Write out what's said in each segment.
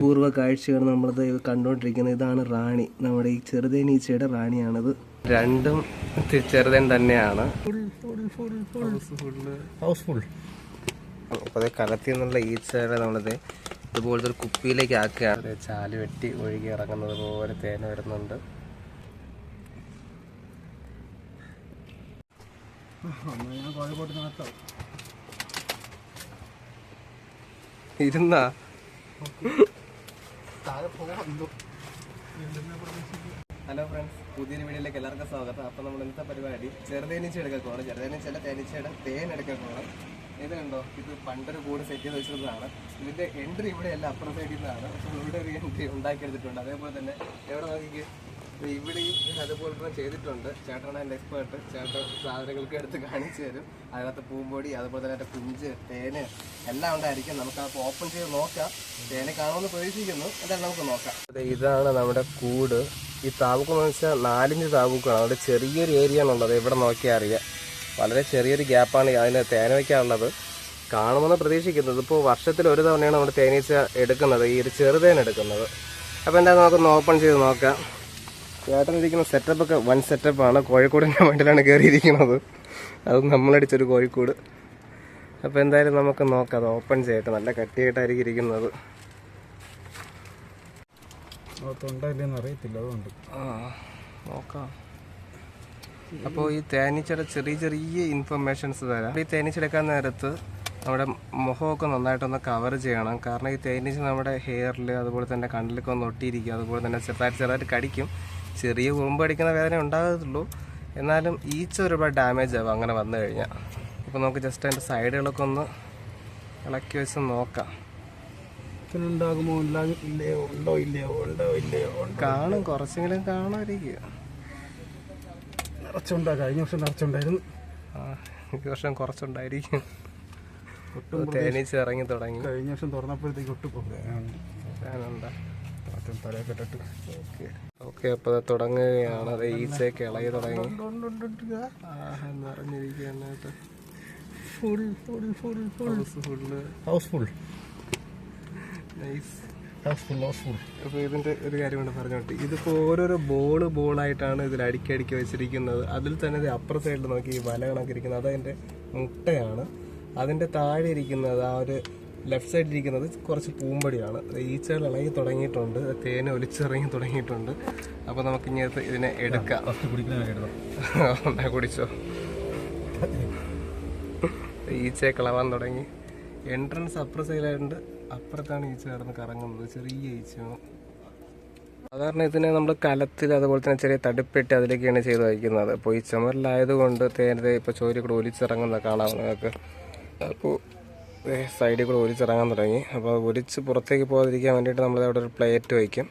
പൂർവ്വ കാഴ്ചയാണ് നമ്മളത് കണ്ടുകൊണ്ടിരിക്കുന്നത്. ഇതാണ് റാണി, നമ്മുടെ ഈ ചെറുതേനീച്ചയുടെ റാണിയാണത്. രണ്ടും ചെറുതേൻ തന്നെയാണ്. ഹൗസ്ഫുൾ. അപ്പോൾ അത് കലത്തിൽ നിന്നുള്ള ഈച്ചകളെ നമ്മളത് ഇതുപോലത്തെ ഒരു കുപ്പിയിലേക്ക് ആക്കുകയാണ്. ചാല് വെട്ടി ഒഴുകി ഇറങ്ങുന്നത് പോലെ തേൻ വരുന്നുണ്ട്. ഇരുന്നാ ഹലോ ഫ്രണ്ട്സ്, പുതിയൊരു വീഡിയോയിലേക്ക് എല്ലാവർക്കും സ്വാഗതം. അപ്പോൾ നമ്മൾ ഇന്നത്തെ പരിപാടി ചെറുതേനീച്ച എടുക്കാൻ പോകണം. ചെറുതേനീച്ചയുടെ തേനീച്ചയുടെ തേൻ എടുക്കാൻ പോകണം. ഇത് കണ്ടോ, ഇത് പണ്ടൊരു കൂട് സെറ്റ് ചെയ്ത് വെച്ചിരുന്നതാണ്. ഇതിൻ്റെ എൻട്രി ഇവിടെയല്ല, അപ്പുറം സൈഡിൽ നിന്നാണ്. പക്ഷേ ഇവിടെ ഒരു എൻട്രി ഉണ്ടാക്കിയെടുത്തിട്ടുണ്ട്. അതേപോലെ തന്നെ എവിടെ നോക്കിക്ക് ഇവിടെയും അതുപോലെ തന്നെ ചെയ്തിട്ടുണ്ട്. ചേട്ടനാണ് എൻ്റെ എക്സ്പേർട്ട്. ചേട്ടൻ സാധനങ്ങൾക്ക് എടുത്ത് കാണിച്ചു തരും. അതിനകത്ത് പൂമ്പൊടി, അതുപോലെ തന്നെ എൻ്റെ കുഞ്ച്, തേന് എല്ലാം ഉണ്ടായിരിക്കും. നമുക്ക് അപ്പോൾ ഓപ്പൺ ചെയ്ത് നോക്കാം. തേനെ കാണുമെന്ന് പ്രതീക്ഷിക്കുന്നു. എന്തായാലും നമുക്ക് നോക്കാം. ഇതാണ് നമ്മുടെ കൂട്. ഈ താബൂക്കെന്ന് വെച്ചാൽ 4 ഇഞ്ച് താബൂക്കാണ്. അവിടെ ചെറിയൊരു ഏരിയ ആണുള്ളത്. ഇവിടെ നോക്കിയാൽ അറിയാം. വളരെ ചെറിയൊരു ഗ്യാപ്പാണ് അതിന് തേന വയ്ക്കാനുള്ളത്. കാണുമെന്ന് പ്രതീക്ഷിക്കുന്നത്. ഇപ്പോൾ വർഷത്തിൽ ഒരു തവണയാണ് നമ്മുടെ തേനീച്ച എടുക്കുന്നത്, ഈ ഒരു ചെറുതേൻ എടുക്കുന്നത്. അപ്പോൾ എന്തായാലും നമുക്കൊന്ന് ഓപ്പൺ ചെയ്ത് നോക്കാം. ചേട്ടനിരിക്കുന്ന സെറ്റപ്പൊക്കെ വൺ സെറ്റപ്പാണ്. കോഴിക്കോടിൻ്റെ വണ്ടിയിലാണ് കയറിയിരിക്കുന്നത്. അത് നമ്മളടിച്ചൊരു കോഴിക്കോട്. അപ്പോൾ എന്തായാലും നമുക്ക് നോക്കാം. അത് ഓപ്പൺ ചെയ്യട്ടെ. നല്ല കട്ടിയായിട്ടായിരിക്കും ഇരിക്കുന്നത്. അറിയത്തില്ല, അതുകൊണ്ട് നോക്കാം. അപ്പോൾ ഈ തേനീച്ചയുടെ ചെറിയ ചെറിയ ഇൻഫർമേഷൻസ് തരാം. ഈ തേനീച്ചെടുക്കാൻ നേരത്ത് നമ്മുടെ മുഖമൊക്കെ നന്നായിട്ടൊന്ന് കവർ ചെയ്യണം. കാരണം ഈ തേനീച്ച നമ്മുടെ ഹെയറിൽ അതുപോലെ തന്നെ കണ്ണിലൊക്കെ ഒന്ന് ഒട്ടിയിരിക്കും. അതുപോലെ തന്നെ ചെറുതായിട്ട് കടിക്കും. ചെറിയ കുറുമ്പ് അടിക്കുന്ന വേദന ഉണ്ടാകത്തുള്ളൂ. എന്നാലും ഈച്ച ഒരുപാട് ഡാമേജ് ആവും അങ്ങനെ വന്നു കഴിഞ്ഞാൽ. ഇപ്പോൾ നമുക്ക് ജസ്റ്റ് അതിൻ്റെ സൈഡുകളൊക്കെ ഒന്ന് ഇളക്കി വെച്ച് നോക്കാം. ഉണ്ടാകുമോ, ഉണ്ടോ ഇല്ലയോ കാണും, കുറച്ചെങ്കിലും കാണുമായിരിക്കും. നിറച്ചുണ്ടാ, കഴിഞ്ഞ വർഷം നിറച്ചുണ്ടായിരുന്നു. ഈ വർഷം കുറച്ചുണ്ടായിരിക്കും. തേനീച്ച ഇറങ്ങി തുടങ്ങി. കഴിഞ്ഞ വർഷം തുറന്നപ്പോഴത്തേക്ക് ഒട്ടുപോകാനുണ്ടാ. തലക്കെട്ടിട്ട് ഓക്കെ. അപ്പോൾ അത് തുടങ്ങുകയാണ്. അത് ഈച്ചയൊക്കെ ഇളകി തുടങ്ങി. നിറഞ്ഞിരിക്കുകയാണ്. ഹൗസ്ഫുൾ. നൈസ്. അപ്പോൾ ഇതിൻ്റെ ഒരു കാര്യം കൊണ്ട് പറഞ്ഞോട്ടെ, ഇതിപ്പോൾ ഓരോരോ ബോളായിട്ടാണ് ഇതിൽ അടുക്കി വെച്ചിരിക്കുന്നത്. അതിൽ തന്നെ ഇത് അപ്പുറ സൈഡിൽ നോക്കി ഈ വല കണക്കിരിക്കുന്നത് അതതിൻ്റെ മുട്ടയാണ്. അതിൻ്റെ താഴെ ഇരിക്കുന്നത്, ആ ഒരു ലെഫ്റ്റ് സൈഡിൽ ഇരിക്കുന്നത് കുറച്ച് പൂമ്പടിയാണ്. ഈച്ചകൾ ഇളകി തുടങ്ങിയിട്ടുണ്ട്. തേന് ഒലിച്ചിറങ്ങി തുടങ്ങിയിട്ടുണ്ട്. അപ്പോൾ നമുക്ക് ഇനി ഇതിനെ എടുക്കാം. കുടിച്ചോ. ഈച്ചയെ കളവാൻ തുടങ്ങി. എൻട്രൻസ് അപ്പുറ സൈഡിലായിട്ടുണ്ട്. അപ്പുറത്താണ് ഈച്ച കിടന്ന് കറങ്ങുന്നത്. ചെറിയ ഈച്ചയാണ്. സാധാരണ ഇതിനെ നമ്മൾ കലത്തിൽ അതുപോലെ തന്നെ ചെറിയ തടുപ്പെട്ടി അതിലേക്കാണ് ചെയ്ത് വയ്ക്കുന്നത്. അപ്പോൾ ഈ ചുമരിലായതുകൊണ്ട് തേനത്തെ ഇപ്പോൾ ചോരി കൂടെ ഒലിച്ചിറങ്ങുന്നത് കാണാം നിങ്ങൾക്ക്. അപ്പോൾ സൈഡിൽ കൂടെ ഒലിച്ചിറങ്ങാൻ തുടങ്ങി. അപ്പോൾ ഒലിച്ച് പുറത്തേക്ക് പോകാതിരിക്കാൻ വേണ്ടിയിട്ട് നമ്മൾ അവിടെ ഒരു പ്ലേറ്റ് വയ്ക്കും.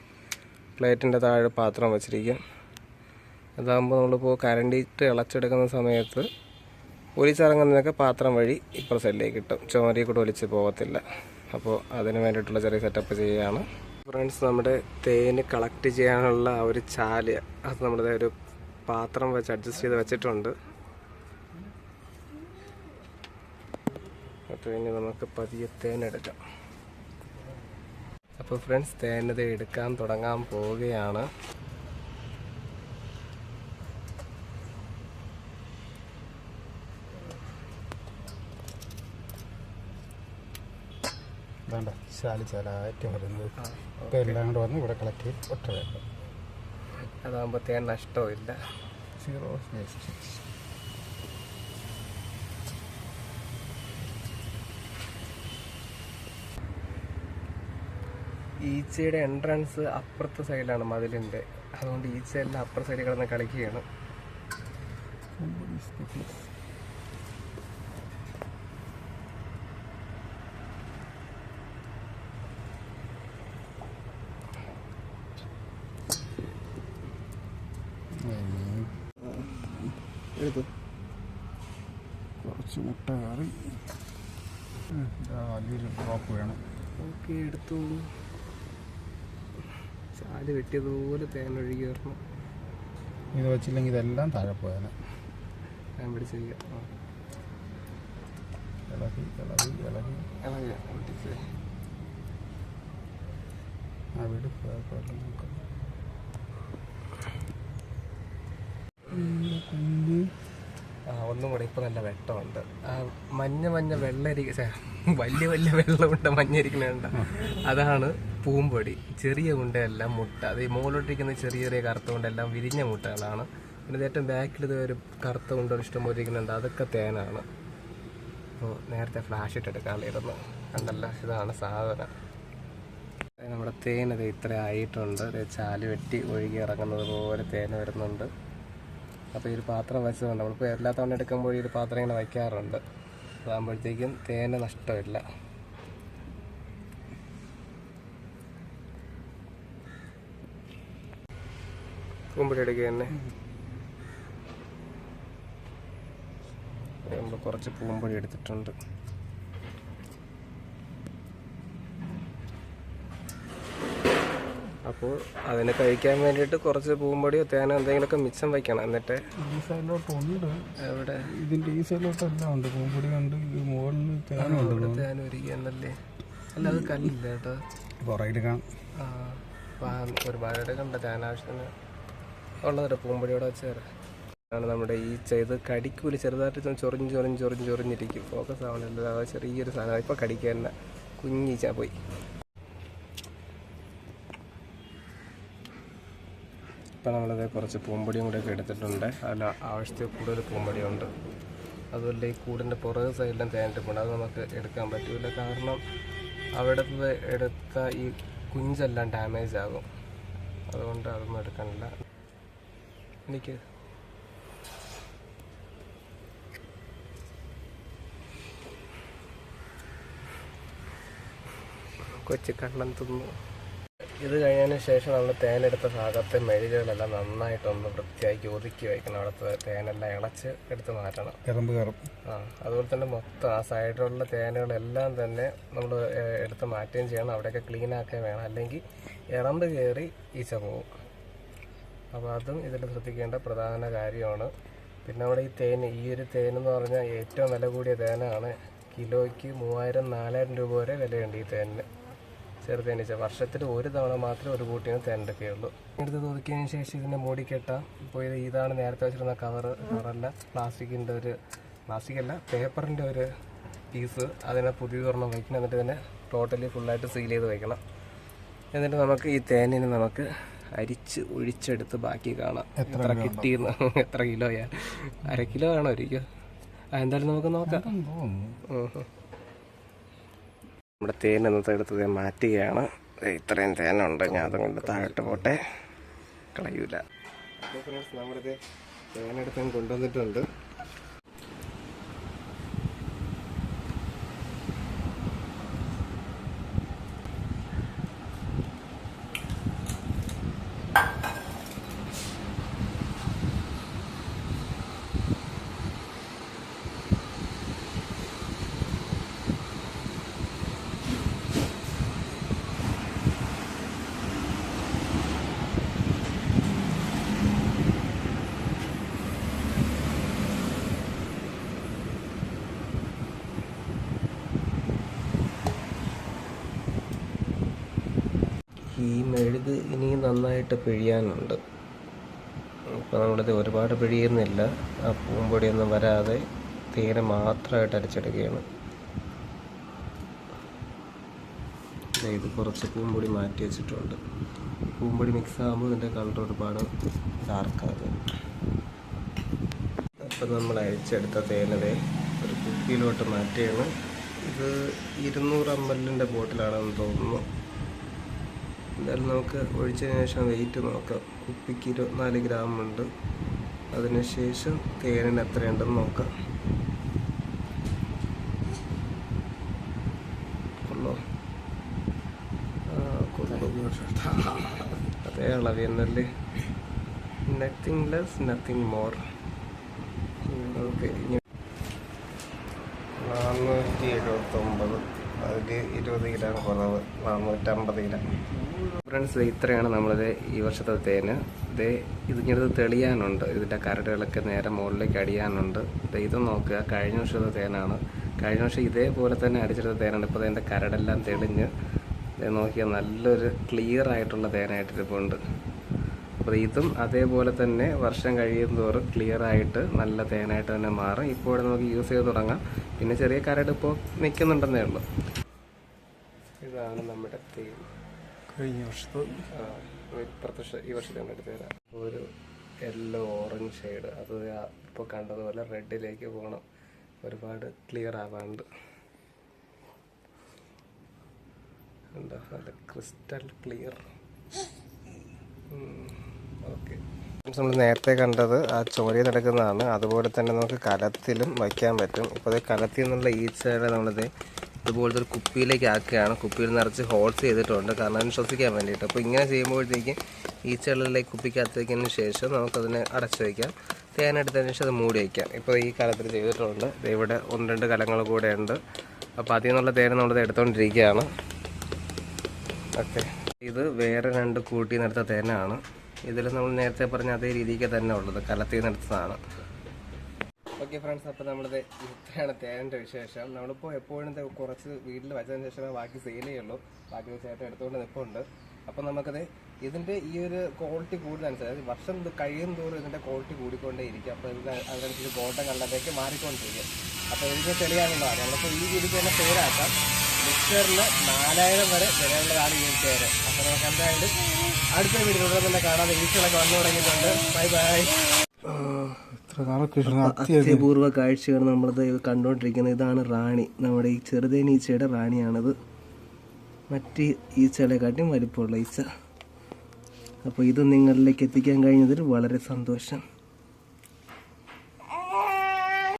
പ്ലേറ്റിൻ്റെ താഴെ പാത്രം വെച്ചിരിക്കും. അതാകുമ്പോൾ നമ്മളിപ്പോൾ കരണ്ടിയിട്ട് ഇളച്ചെടുക്കുന്ന സമയത്ത് ഒലിച്ചിറങ്ങുന്നതൊക്കെ പാത്രം വഴി ഇപ്പുറ സൈഡിലേക്ക് കിട്ടും. ചുമരിൽ കൂടെ ഒലിച്ച് പോകത്തില്ല. അപ്പോൾ അതിന് വേണ്ടിയിട്ടുള്ള ചെറിയ സെറ്റപ്പ് ചെയ്യുകയാണ്. ഫ്രണ്ട്സ്, നമ്മുടെ തേന് കളക്ട് ചെയ്യാനുള്ള ആ ഒരു ചാല് അത് നമ്മുടെ ഒരു പാത്രം വെച്ച് അഡ്ജസ്റ്റ് ചെയ്ത് വെച്ചിട്ടുണ്ട്. അപ്പോൾ ഇനി നമുക്ക് പതിയെ തേനെടുക്കാം. അപ്പോൾ ഫ്രണ്ട്സ്, തേനത് എടുക്കാൻ തുടങ്ങാൻ പോവുകയാണ്. വേണ്ട, ചാലായിട്ട് വരുന്നത്. ഇപ്പോൾ എല്ലാം കൂടെ വന്ന് ഇവിടെ കളക്ട് ചെയ്ത് ഒറ്റ വേണ്ട. അതാകുമ്പോൾ തേൻ നഷ്ടമില്ല. 0 വേസ്റ്റ്. ഈച്ചയുടെ എൻട്രൻസ് അപ്പുറത്തെ സൈഡിലാണ് മതിലിൻ്റെ. അതുകൊണ്ട് ഈച്ച എല്ലാം അപ്പുറ സൈഡിൽ കിടന്ന് കളിക്കുകയാണ്. കുറച്ച് മുട്ട കറി വലിയൊരു ഡ്രോപ്പ് വേണം. ഓക്കെ, എടുത്തോളൂ. ചാല് വെട്ടിയതുപോലെ തേനൊഴുകി വരണം. ഇത് വെച്ചില്ലെങ്കിൽ ഇതെല്ലാം താഴെ പോയാൽ ഞാൻ പിടിച്ചിരിക്കാം. ഇളകി ഇളകി ഒന്നും കൂടെ ഇപ്പൊ നല്ല വെട്ടമുണ്ട്. മഞ്ഞ മഞ്ഞ വലിയ വലിയ വെള്ളമുണ്ട്, മഞ്ഞരിക്കുന്നുണ്ട്. അതാണ് പൂമ്പൊടി. ചെറിയ മുണ്ടയല്ല മുട്ട. അത് ഈ മുകളിലോട്ടിരിക്കുന്ന ചെറിയ ചെറിയ കറുത്ത കൊണ്ടെല്ലാം വിരിഞ്ഞ മുട്ടകളാണ്. പിന്നെ ഏറ്റവും ബാക്കിൽ ഇത് ഒരു കറുത്ത കൊണ്ട് ഇഷ്ടംപോലെ ഇരിക്കുന്നുണ്ട്, അതൊക്കെ തേനാണ്. അപ്പോൾ നേരത്തെ ഫ്ലാഷ് ഇട്ടെടുക്കാറിയിരുന്നു, കണ്ടല്ല, ഇതാണ് സാധനം. നമ്മുടെ തേനത് ഇത്ര ആയിട്ടുണ്ട്. ചാല് വെട്ടി ഒഴുകി ഇറങ്ങുന്നത് പോലെ തേൻ വരുന്നുണ്ട്. അപ്പോൾ ഈ ഒരു പാത്രം വെച്ചതുകൊണ്ട് നമ്മളിപ്പോൾ എല്ലാ തവണ എടുക്കുമ്പോൾ ഈ ഒരു പാത്രം ഇങ്ങനെ വയ്ക്കാറുണ്ട്. അതാകുമ്പോഴത്തേക്കും തേന് നഷ്ടമില്ല. പൂമ്പൊടി എടുക്കുക തന്നെ. നമ്മൾ കുറച്ച് പൂമ്പൊടി എടുത്തിട്ടുണ്ട്. അപ്പോൾ അതിനെ കഴിക്കാൻ വേണ്ടിയിട്ട് കുറച്ച് പൂമ്പൊടിയോ തേനോ എന്തെങ്കിലുമൊക്കെ മിച്ചം വയ്ക്കണം. എന്നിട്ട് ഈ സൈഡിലോട്ടുണ്ട്, എവിടെ ഇതിൻ്റെ ഈ സൈഡിലോട്ടെല്ലാം ഉണ്ട്. പൂമ്പൊടി ഉണ്ട്, മുകളിൽ തേനുണ്ട്. തേൻ ഒരിക്കന്നല്ലേ? അല്ല, അത് കല്ലില്ല കേട്ടോ, പുറകിൽ കാണാം. ഒരുപാട് കണ്ട തേൻ ആവശ്യത്തിന് ഉള്ളതല്ല. പൂമ്പൊടിയോടെ വെച്ചേരാ ആണ് നമ്മുടെ ഈ ചെയ്ത് കടിക്കൂല്. ചെറുതായിട്ട് ചൊറിഞ്ഞിരിക്കും. ഫോക്കസ് ആവണല്ലോ. ചെറിയൊരു സാധനം ഇപ്പോൾ കടിക്കാൻ തന്നെ കുഞ്ഞിച്ചാ പോയി. ഇപ്പം നമ്മളത് കുറച്ച് പൂമ്പൊടിയും കൂടെയൊക്കെ എടുത്തിട്ടുണ്ട്. അതിൽ ആവശ്യത്തിൽ കൂടുതൽ പൂമ്പൊടിയുണ്ട്. അതുപോലെ ഈ കൂടിൻ്റെ പുറകെ സൈഡിലും തേനിട്ടുണ്ട്. അത് നമുക്ക് എടുക്കാൻ പറ്റില്ല, കാരണം അവിടുത്തെ എടുത്ത ഈ കുഞ്ചെല്ലാം ഡാമേജ് ആകും. അതുകൊണ്ട് അതൊന്നും എടുക്കാനില്ല. എനിക്ക് കൊച്ചു കള്ളം തിന്നു. ഇത് കഴിഞ്ഞതിന് ശേഷം നമ്മൾ തേനെടുത്ത ഭാഗത്തെ മെഴുകുകളെല്ലാം നന്നായിട്ടൊന്ന് വൃത്തിയാക്കി ഒതുക്കി വയ്ക്കണം. അവിടുത്തെ തേനെല്ലാം ഇളച്ച് എടുത്ത് മാറ്റണം. അതുപോലെ തന്നെ മൊത്തം ആ സൈഡിലുള്ള തേനുകളെല്ലാം തന്നെ നമ്മൾ എടുത്ത് മാറ്റുകയും ചെയ്യണം. അവിടെയൊക്കെ ക്ലീൻ ആക്കുകയും വേണം, അല്ലെങ്കിൽ ഇറമ്പ് കയറി ഈച്ച പോകും. അപ്പോൾ അതും ഇതിൽ ശ്രദ്ധിക്കേണ്ട പ്രധാന കാര്യമാണ്. പിന്നെ നമ്മുടെ ഈ തേൻ, ഈ ഒരു തേനെന്ന് പറഞ്ഞാൽ ഏറ്റവും വില കൂടിയ തേനാണ്. കിലോയ്ക്ക് 3000-4000 രൂപ വരെ വിലയുണ്ട് ഈ തേനിന്. ചെറുതേനീച്ച വർഷത്തിൽ ഒരു തവണ മാത്രമേ ഒരു കൂട്ടിന് തേനെടുക്കുകയുള്ളൂ. എടുത്ത് ഒതുക്കിയതിന് ശേഷം ഇതിനെ മൂടിക്കെട്ടാം. ഇപ്പോൾ ഇതാണ് നേരത്തെ വെച്ചിരുന്ന കവറല്ല, പ്ലാസ്റ്റിക്കല്ല, പേപ്പറിൻ്റെ ഒരു പീസ്. അതിനെ പുതിയതൊരെണ്ണം വയ്ക്കണം. എന്നിട്ട് ഇതിനെ ടോട്ടലി ഫുള്ളായിട്ട് സീൽ ചെയ്ത് വയ്ക്കണം. എന്നിട്ട് നമുക്ക് ഈ തേനിനെ നമുക്ക് അരിച്ച് ഒഴിച്ചെടുത്ത് ബാക്കി കാണാം എത്ര കിട്ടിയെന്ന്. എത്ര കിലോയാ? 1/2 കിലോ വേണോ ഒരിക്കൽ? എന്തായാലും നമുക്ക് നോക്കാം. നമ്മുടെ തേൻ എന്നത്തെ എടുത്തത് മാറ്റുകയാണ്. ഇത്രയും തേനുണ്ട്, ഞാൻ അതുകൊണ്ട് താഴോട്ട് പോട്ടെ, കളയൂല. അപ്പോൾ ഫ്രണ്ട്സ്, നമ്മളിത് തേനെടുത്ത് കൊണ്ടുവന്നിട്ടുണ്ട്. ഈ മെഴുക് ഇനിയും നന്നായിട്ട് പിഴിയാനുണ്ട്. ഇപ്പോൾ നമ്മളിത് ഒരുപാട് പിഴിയുന്നില്ല. ആ പൂമ്പൊടിയൊന്നും വരാതെ തേനെ മാത്രമായിട്ട് അരച്ചെടുക്കുകയാണ്. ഇത് കുറച്ച് പൂമ്പൊടി മാറ്റി വെച്ചിട്ടുണ്ട്. പൂമ്പൊടി മിക്സ് ആകുമ്പോൾ ഇതിൻ്റെ കളർ ഒരുപാട് ഡാർക്കാകും. അപ്പം നമ്മൾ അരിച്ചെടുത്ത തേനതെ ഒരു കുപ്പിയിലോട്ട് മാറ്റുകയാണ്. ഇത് 200 ml ബോട്ടിലാണെന്ന് തോന്നുന്നു. എന്തായാലും നമുക്ക് ഒഴിച്ചതിന് ശേഷം വെയിറ്റ് നോക്കാം. കുപ്പിക്ക് 24 ഗ്രാം ഉണ്ട്. അതിനുശേഷം തേനിന് എത്രയുണ്ടെന്ന് നോക്കാം. കൊള്ളോ? അതേ അളവ് എന്നല്ലേ, nothing less nothing more. Okay, 479, അതിൽ 20 ഗ്രാം കുറവ്, 450 ഗ്രാം. ഫ്രണ്ട്സ്, ഇത്രയാണ് നമ്മളിത് ഈ വർഷത്തെ തേന്. ഇതിങ്ങനെ തെളിയാനുണ്ട്. ഇതിൻ്റെ കരടുകളൊക്കെ നേരെ മുകളിലേക്ക് അടിയാനുണ്ട്. ഇത് നോക്കുക, കഴിഞ്ഞ വർഷത്തെ തേനാണ്. കഴിഞ്ഞ വർഷം ഇതേപോലെ തന്നെ അടിച്ചെടുത്ത തേനാണ്. ഇപ്പോൾ അതിൻ്റെ കരടെല്ലാം തെളിഞ്ഞ് നോക്കിയാൽ നല്ലൊരു ക്ലിയർ ആയിട്ടുള്ള തേനായിട്ടിരിപ്പുണ്ട്. അപ്പോൾ ഇതും അതേപോലെ തന്നെ വർഷം കഴിയും തോറും ക്ലിയർ ആയിട്ട് നല്ല തേനായിട്ട് തന്നെ മാറും. ഇപ്പോൾ നമുക്ക് യൂസ് ചെയ്ത് തുടങ്ങാം. പിന്നെ ചെറിയ കരട് ഇപ്പോൾ നിൽക്കുന്നുണ്ടെന്നേ ഉള്ളൂ. ഇതാണ് നമ്മുടെ തേൻ. കഴിഞ്ഞ വർഷത്തെ ഈ വർഷത്തെ എടുത്ത് തരാം. ഒരു യെല്ലോ ഓറഞ്ച് ഷെയ്ഡ്, അത് ഇപ്പോൾ കണ്ടതുപോലെ റെഡിലേക്ക് പോകണം. ഒരുപാട് ക്ലിയർ ആവാണ്ട് എന്താ നല്ല ക്രിസ്റ്റൽ ക്ലിയർ. ഓക്കെ, നമ്മൾ നേരത്തെ കണ്ടത് ആ ചോരയിൽ നടക്കുന്നതാണ്. അതുപോലെ തന്നെ നമുക്ക് കലത്തിലും വയ്ക്കാൻ പറ്റും. ഇപ്പോൾ അത് കലത്തിൽ നിന്നുള്ള ഈച്ചകളെ നമ്മളിത് ഇതുപോലത്തെ ഒരു കുപ്പിയിലേക്ക് ആക്കുകയാണ്. കുപ്പിയിൽ നിറച്ച് ഹോൾസ് ചെയ്തിട്ടുണ്ട്, കാരണം അതിന് ശ്വസിക്കാൻ വേണ്ടിയിട്ട്. അപ്പോൾ ഇങ്ങനെ ചെയ്യുമ്പോഴത്തേക്കും ഈച്ചകളിലേക്ക് കുപ്പിക്കകത്തേക്കിന് ശേഷം നമുക്കതിനെ അടച്ചു വയ്ക്കാം. തേനെടുത്തതിന് ശേഷം അത് മൂടി വയ്ക്കാം. ഇപ്പോൾ ഈ കലത്തിൽ ചെയ്തിട്ടുണ്ട്. ഇവിടെ 1-2 കലങ്ങൾ കൂടെ ഉണ്ട്. അപ്പോൾ അതിൽ നിന്നുള്ള തേൻ നമ്മളത് എടുത്തുകൊണ്ടിരിക്കുകയാണ്. ഓക്കെ, ഇത് വേറെ 2 കൂട്ടി നിർത്ത തേനാണ്. ഇതിൽ നമ്മൾ നേരത്തെ പറഞ്ഞ അതേ രീതിക്ക് തന്നെ ഉള്ളത്, കലത്തിൽ നിർത്തതാണ്. ഓക്കെ ഫ്രണ്ട്സ്, അപ്പോൾ നമ്മളിത് ഇത്രയാണ് തേനിൻ്റെ വിശേഷം. നമ്മളിപ്പോൾ എപ്പോഴും കുറച്ച് വീട്ടിൽ വെച്ചതിന് ശേഷമേ ബാക്കി സെയിൽ ചെയ്യുള്ളൂ. ബാക്കി ചേട്ടൻ എടുത്തുകൊണ്ട് നിൽപ്പുണ്ട്. അപ്പോൾ നമുക്കത് ഇതിൻ്റെ ഈ ഒരു ക്വാളിറ്റി കൂടുതലനുസരിച്ച് വർഷം കഴിയും തോറും ഇതിൻ്റെ ക്വാളിറ്റി കൂടിക്കൊണ്ടേ ഇരിക്കും. അപ്പോൾ ഇത് അതിനനുസരിച്ച് ഗോൾഡൻ കളറിലേക്ക് മാറിക്കൊണ്ടിരിക്കും. അപ്പോൾ ഇതിന് തെളിയാനുള്ളതാണ്. നമ്മളിപ്പോൾ ഈ രീതിക്ക് തന്നെ പേരാക്കാം. മിക്സറിന് 4000 വരെ വിലയുള്ളതാണ് ഈ പേര്. അപ്പോൾ നമുക്ക് എന്തായാലും അടുത്ത വീഡിയോയിൽ തന്നെ കാണാതെ ഈച്ചകളൊക്കെ വന്നു തുടങ്ങിയിട്ടുണ്ട്. Bye bye. അത്യപൂർവ കാഴ്ചയാണ് നമ്മളത് കണ്ടുകൊണ്ടിരിക്കുന്നത്. ഇതാണ് റാണി, നമ്മുടെ ഈ ചെറുതേൻ ഈച്ചയുടെ റാണിയാണിത്. മറ്റ് ഈച്ചകളെക്കാട്ടും വലിപ്പമുള്ള ഈച്ച. അപ്പോൾ ഇത് നിങ്ങളിലേക്ക് എത്തിക്കാൻ കഴിഞ്ഞതിൽ വളരെ സന്തോഷം.